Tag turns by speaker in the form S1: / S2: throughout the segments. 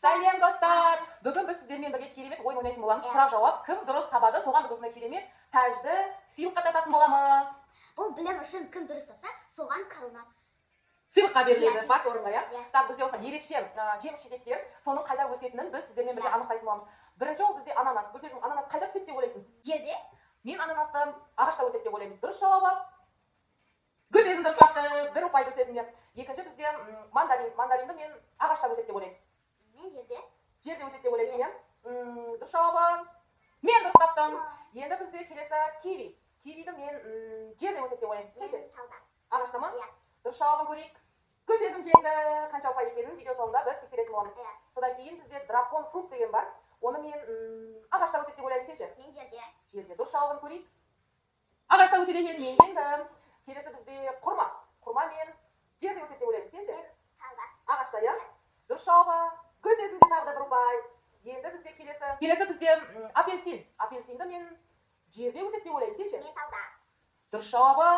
S1: Сәлем достар. Бүгін біз сіздермен бірге керемет ойын ойнайтын боламыз. Сұрақ жауап. Кім дұрыс табады, соған біз осындай керемет тәжді сыйлыққа тартатын боламыз.
S2: Бұл білім үшін кім дұрыс тапса, соған корона
S1: Сыйлыққа беріледі, бас орынға,
S2: Иә.
S1: Так, бізде осылай ерекше жеміс-жидектер, соның қайда өсетінін біз сіздермен бірге анықтайтын боламыз. Бірінші ол бізде ананас. Гүлсезім, ананас қайда піседі деп ойлайсың?
S2: жерде.
S1: Мен ананасты ағашта өседі деп ойлаймын. Дұрыс жауабы. Гүлсезім дұрыс тапты. Бір ұпай Гүлсезімге. Екінші бізде мандарин. Мандаринді мен ағашта өседі деп ойлаймын.
S2: Мен жерде.
S1: Жерде өседі деп ойлайсың, иә? Дұрыс жауабы. Мен дұрыс таптым. Енді бізде келесі киви. Кивиді мен жерде өседі деп ойлаймын. Сен ше?
S2: Тауда.
S1: Ағашта ма?
S2: Иә.
S1: Дұрыс жауабын көрейік. Гүлсезім жеңді. Қанша ұпай екенін видео соңында біз тексеретін боламыз.
S2: Иә.
S1: Содан кейін бізде дракон фрукт деген бар. Оны мен ағашта өседі деп ойлаймын. Сен ше?
S2: Мен жерде.
S1: Жерде. Дұрыс жауабын көрейік. Ағашта өседі екен, мен жеңдім. Келесі бізде құрма. Құрма мен жерде өседі деп ойлаймын. Сен ше?
S2: Тауда.
S1: Ағашта, иә? Дұрыс жауабы. Гүлсезімге тағы да бір ұпай. Енді бізде келесі бізде апельсин. Апельсинді мен жерде өседі деп ойлаймын. Сен ше?
S2: Мен тауда.
S1: Дұрыс жауабы.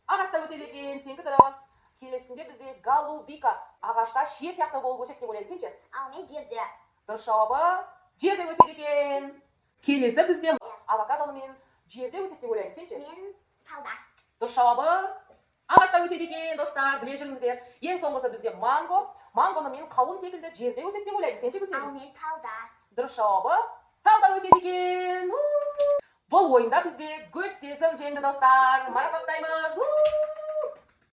S1: Ағашта өседі екен. Сенікі дұрыс. Келесінде бізде голубика. Ағашта шие сияқты болып өседі деп ойлаймын. Сен ше?
S2: Ал мен жерде.
S1: Дұрыс жауабы. Жерде өседі екен. Келесі бізде авокадоны мен жерде өседі деп ойлаймын. Сен ше?
S2: Мен тауда.
S1: Дұрыс жауабы. Ағашта өседі екен, достар, біле жүріңіздер. Ең соңғысы бізде манго. Мангоны мен қауын секілді жерде өседі деп ойлаймын. Сен ше,
S2: Ал
S1: Гүлсезім?
S2: мен тауда.
S1: Дұрыс жауабы. Тауда өседі екен. Бұл ойында бізде Гүлсезім жеңді, достар. Марапаттаймыз.